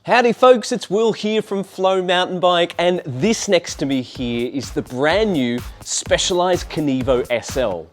Howdy folks, it's Will here from Flow Mountain Bike, and this next to me here is the brand new Specialized Kenevo SL.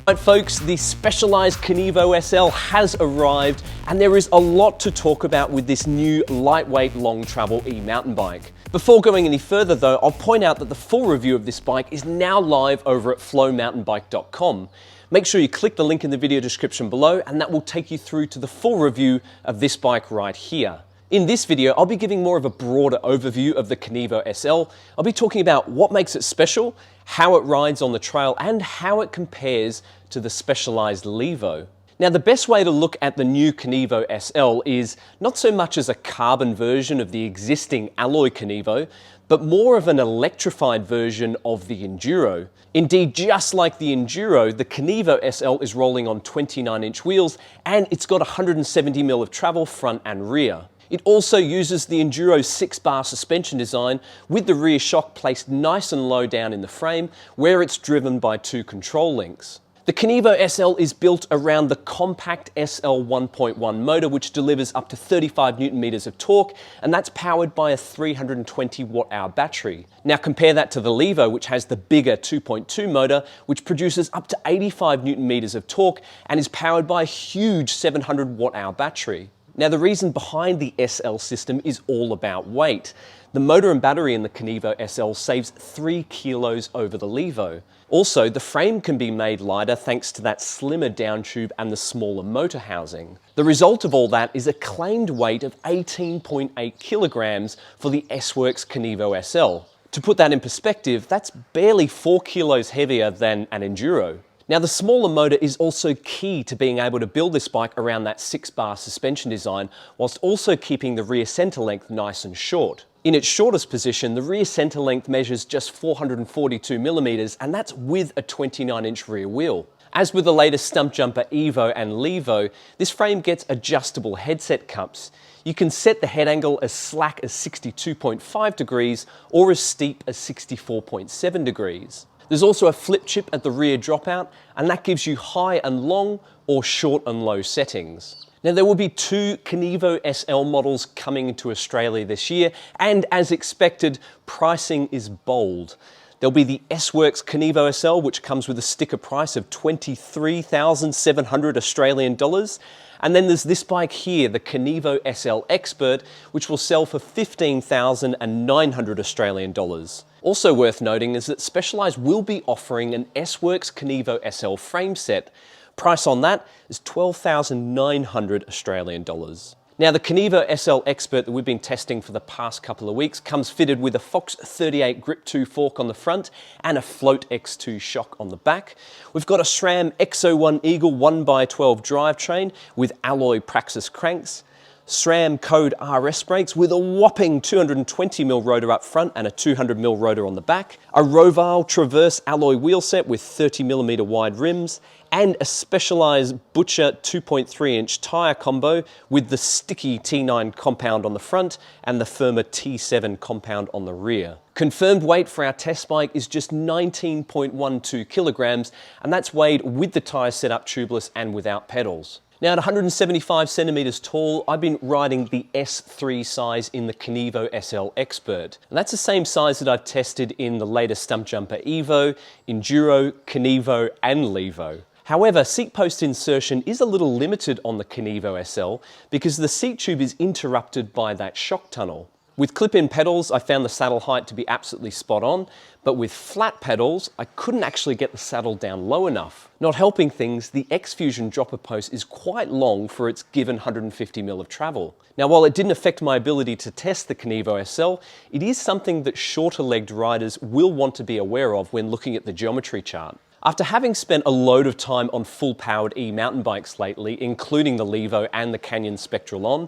Right folks, the Specialized Kenevo SL has arrived, and there is a lot to talk about with this new lightweight long travel e-mountain bike. Before going any further though, I'll point out that the full review of this bike is now live over at flowmountainbike.com. Make sure you click the link in the video description below, and that will take you through to the full review of this bike right here. In this video, I'll be giving more of a broader overview of the Kenevo SL. I'll be talking about what makes it special, how it rides on the trail, and how it compares to the Specialized Levo. Now, the best way to look at the new Kenevo SL is not so much as a carbon version of the existing alloy Kenevo, but more of an electrified version of the Enduro. Indeed, just like the Enduro, the Kenevo SL is rolling on 29-inch wheels, and it's got 170mm of travel front and rear. It also uses the Enduro 6-bar suspension design with the rear shock placed nice and low down in the frame, where it's driven by 2 control links. The Kenevo SL is built around the compact SL 1.1 motor, which delivers up to 35 Nm of torque, and that's powered by a 320 Wh battery. Now compare that to the Levo, which has the bigger 2.2 motor, which produces up to 85 Nm of torque and is powered by a huge 700 Wh battery. Now, the reason behind the SL system is all about weight. The motor and battery in the Kenevo SL saves 3 kilos over the Levo. Also, the frame can be made lighter thanks to that slimmer down tube and the smaller motor housing. The result of all that is a claimed weight of 18.8 kilograms for the S-Works Kenevo SL. To put that in perspective, that's barely 4 kilos heavier than an Enduro. Now, the smaller motor is also key to being able to build this bike around that 6-bar suspension design, whilst also keeping the rear center length nice and short. In its shortest position, the rear center length measures just 442mm, and that's with a 29-inch rear wheel. As with the latest Stumpjumper Evo and Levo, this frame gets adjustable headset cups. You can set the head angle as slack as 62.5 degrees or as steep as 64.7 degrees. There's also a flip chip at the rear dropout, and that gives you high and long or short and low settings. Now, there will be 2 Kenevo SL models coming into Australia this year, and as expected, pricing is bold. There'll be the S-Works Kenevo SL, which comes with a sticker price of 23,700 Australian dollars. And then there's this bike here, the Kenevo SL Expert, which will sell for 15,900 Australian dollars. Also worth noting is that Specialized will be offering an S-Works Kenevo SL frame set. Price on that is 12,900 Australian dollars. Now, the Kenevo SL Expert that we've been testing for the past couple of weeks comes fitted with a Fox 38 Grip 2 fork on the front and a Float X2 shock on the back. We've got a SRAM X01 Eagle 1x12 drivetrain with alloy Praxis cranks, SRAM Code RS brakes with a whopping 220mm rotor up front and a 200mm rotor on the back, a Roval Traverse alloy wheel set with 30mm wide rims, and a Specialized Butcher 2.3-inch tyre combo with the sticky T9 compound on the front and the firmer T7 compound on the rear. Confirmed weight for our test bike is just 19.12 kilograms, and that's weighed with the tyres set up tubeless and without pedals. Now, at 175 centimeters tall, I've been riding the S3 size in the Kenevo SL Expert. And that's the same size that I've tested in the latest Stumpjumper Evo, Enduro, Kenevo, and Levo. However, seat post insertion is a little limited on the Kenevo SL because the seat tube is interrupted by that shock tunnel. With clip-in pedals, I found the saddle height to be absolutely spot on, but with flat pedals, I couldn't actually get the saddle down low enough. Not helping things, the X-Fusion dropper post is quite long for its given 150mm of travel. Now, while it didn't affect my ability to test the Kenevo SL, it is something that shorter-legged riders will want to be aware of when looking at the geometry chart. After having spent a load of time on full-powered e-mountain bikes lately, including the Levo and the Canyon Spectral On,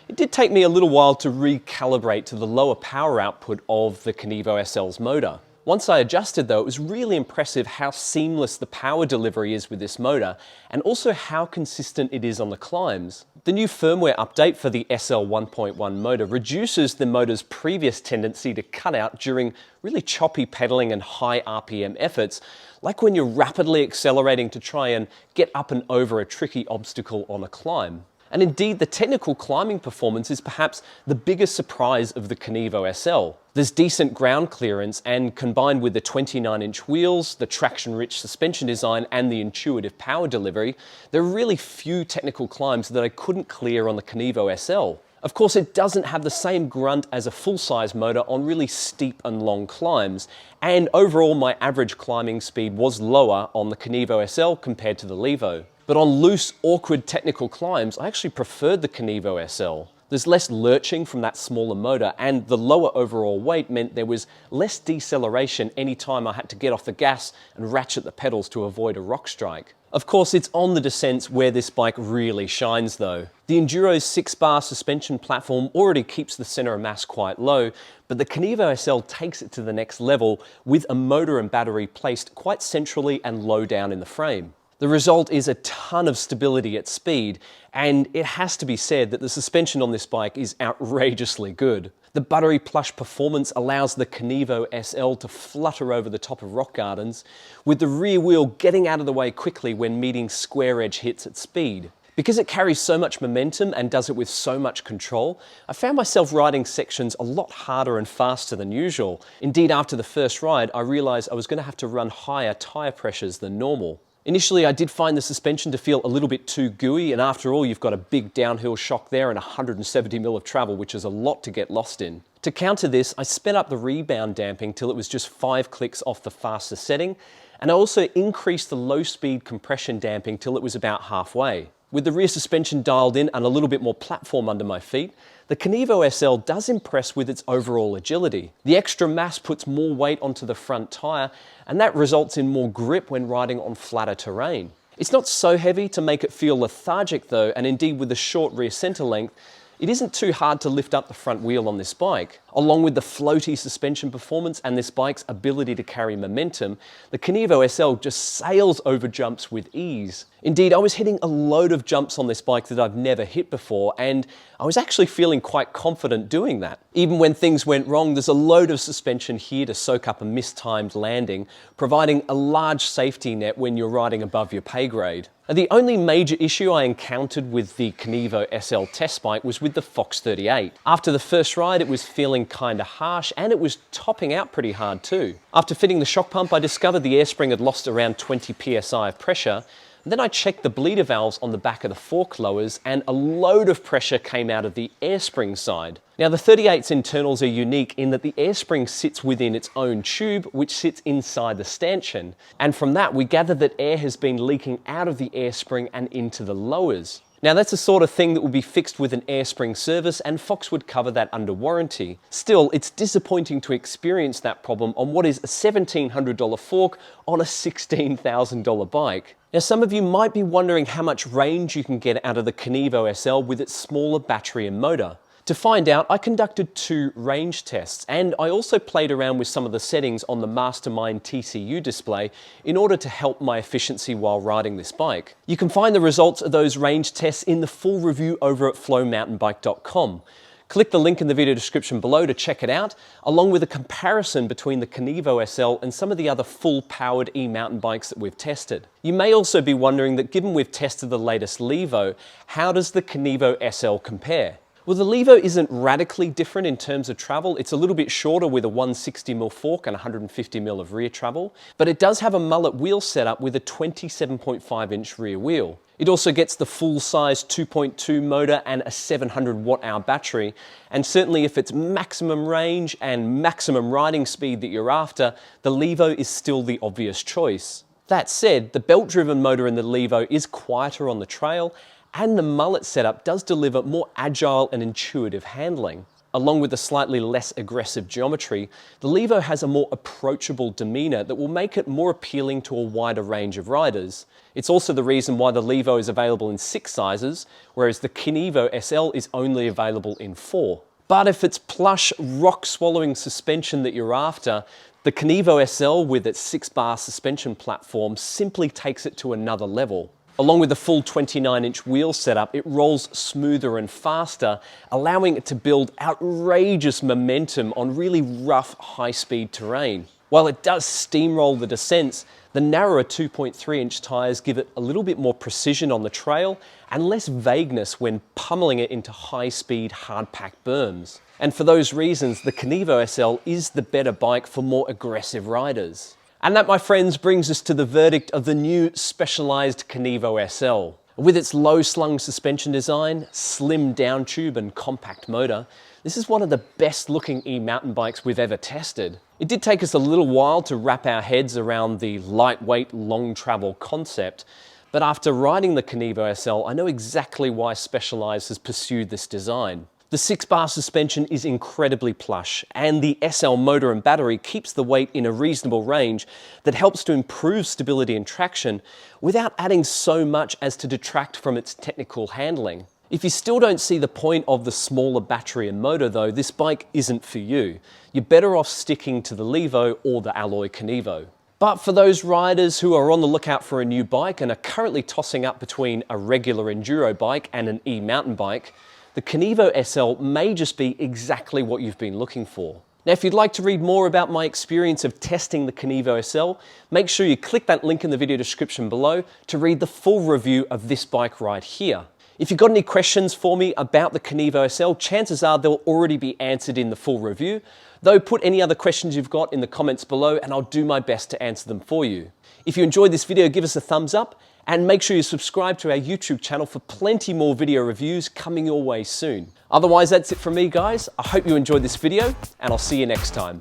It did take me a little while to recalibrate to the lower power output of the Kenevo SL's motor. Once I adjusted though, it was really impressive how seamless the power delivery is with this motor, and also how consistent it is on the climbs. The new firmware update for the SL 1.1 motor reduces the motor's previous tendency to cut out during really choppy pedaling and high RPM efforts, like when you're rapidly accelerating to try and get up and over a tricky obstacle on a climb. And indeed, the technical climbing performance is perhaps the biggest surprise of the Kenevo SL. There's decent ground clearance, and combined with the 29-inch wheels, the traction-rich suspension design, and the intuitive power delivery, there are really few technical climbs that I couldn't clear on the Kenevo SL. Of course, it doesn't have the same grunt as a full-size motor on really steep and long climbs, and overall my average climbing speed was lower on the Kenevo SL compared to the Levo. But on loose, awkward technical climbs, I actually preferred the Kenevo SL. There's less lurching from that smaller motor, and the lower overall weight meant there was less deceleration anytime I had to get off the gas and ratchet the pedals to avoid a rock strike. Of course, it's on the descents where this bike really shines though. The Enduro's 6-bar suspension platform already keeps the center of mass quite low, but the Kenevo SL takes it to the next level with a motor and battery placed quite centrally and low down in the frame. The result is a ton of stability at speed, and it has to be said that the suspension on this bike is outrageously good. The buttery plush performance allows the Kenevo SL to flutter over the top of rock gardens, with the rear wheel getting out of the way quickly when meeting square edge hits at speed. Because it carries so much momentum and does it with so much control, I found myself riding sections a lot harder and faster than usual. Indeed, after the first ride, I realized I was going to have to run higher tire pressures than normal. Initially, I did find the suspension to feel a little bit too gooey, and after all, you've got a big downhill shock there and 170 mil of travel, which is a lot to get lost in. To counter this, I sped up the rebound damping till it was just 5 clicks off the fastest setting, and I also increased the low-speed compression damping till it was about halfway. With the rear suspension dialed in and a little bit more platform under my feet, the Kenevo SL does impress with its overall agility. The extra mass puts more weight onto the front tyre, and that results in more grip when riding on flatter terrain. It's not so heavy to make it feel lethargic though, and indeed with the short rear centre length, it isn't too hard to lift up the front wheel on this bike. Along with the floaty suspension performance and this bike's ability to carry momentum, the Kenevo SL just sails over jumps with ease. Indeed, I was hitting a load of jumps on this bike that I've never hit before, and I was actually feeling quite confident doing that. Even when things went wrong, there's a load of suspension here to soak up a mistimed landing, providing a large safety net when you're riding above your pay grade. The only major issue I encountered with the Kenevo SL test bike was with the Fox 38. After the first ride, it was feeling kinda harsh, and it was topping out pretty hard too. After fitting the shock pump, I discovered the air spring had lost around 20 psi of pressure. Then I checked the bleeder valves on the back of the fork lowers, and a load of pressure came out of the air spring side. Now the 38's internals are unique in that the air spring sits within its own tube, which sits inside the stanchion. And from that, we gather that air has been leaking out of the air spring and into the lowers. Now that's the sort of thing that would be fixed with an air spring service, and Fox would cover that under warranty. Still, it's disappointing to experience that problem on what is a $1,700 fork on a $16,000 bike. Now some of you might be wondering how much range you can get out of the Kenevo SL with its smaller battery and motor. To find out, I conducted 2 range tests, and I also played around with some of the settings on the Mastermind TCU display in order to help my efficiency while riding this bike. You can find the results of those range tests in the full review over at flowmountainbike.com. Click the link in the video description below to check it out, along with a comparison between the Kenevo SL and some of the other full-powered e-mountain bikes that we've tested. You may also be wondering that given we've tested the latest Levo, how does the Kenevo SL compare? Well, the Levo isn't radically different in terms of travel. It's a little bit shorter with a 160mm fork and 150mm of rear travel, but it does have a mullet wheel setup with a 27.5-inch rear wheel. It also gets the full-size 2.2 motor and a 700 watt-hour battery, and certainly if it's maximum range and maximum riding speed that you're after, the Levo is still the obvious choice. That said, the belt-driven motor in the Levo is quieter on the trail, and the mullet setup does deliver more agile and intuitive handling. Along with a slightly less aggressive geometry, the Levo has a more approachable demeanour that will make it more appealing to a wider range of riders. It's also the reason why the Levo is available in 6 sizes, whereas the Kenevo SL is only available in 4. But if it's plush, rock-swallowing suspension that you're after, the Kenevo SL with its 6-bar suspension platform simply takes it to another level. Along with the full 29-inch wheel setup, it rolls smoother and faster, allowing it to build outrageous momentum on really rough, high-speed terrain. While it does steamroll the descents, the narrower 2.3-inch tyres give it a little bit more precision on the trail and less vagueness when pummeling it into high-speed, hard-packed berms. And for those reasons, the Kenevo SL is the better bike for more aggressive riders. And that, my friends, brings us to the verdict of the new Specialized Kenevo SL. With its low-slung suspension design, slim down tube and compact motor, this is one of the best-looking e-mountain bikes we've ever tested. It did take us a little while to wrap our heads around the lightweight, long-travel concept, but after riding the Kenevo SL, I know exactly why Specialized has pursued this design. The 6-bar suspension is incredibly plush, and the SL motor and battery keeps the weight in a reasonable range that helps to improve stability and traction without adding so much as to detract from its technical handling. If you still don't see the point of the smaller battery and motor though, this bike isn't for you. You're better off sticking to the Levo or the Alloy Kenevo. But for those riders who are on the lookout for a new bike and are currently tossing up between a regular enduro bike and an e-mountain bike, the Kenevo SL may just be exactly what you've been looking for. Now, if you'd like to read more about my experience of testing the Kenevo SL, make sure you click that link in the video description below to read the full review of this bike right here. If you've got any questions for me about the Kenevo SL, chances are they'll already be answered in the full review. Though, put any other questions you've got in the comments below and I'll do my best to answer them for you. If you enjoyed this video, give us a thumbs up and make sure you subscribe to our YouTube channel for plenty more video reviews coming your way soon. Otherwise, that's it from me, guys. I hope you enjoyed this video and I'll see you next time.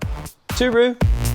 Tooroo!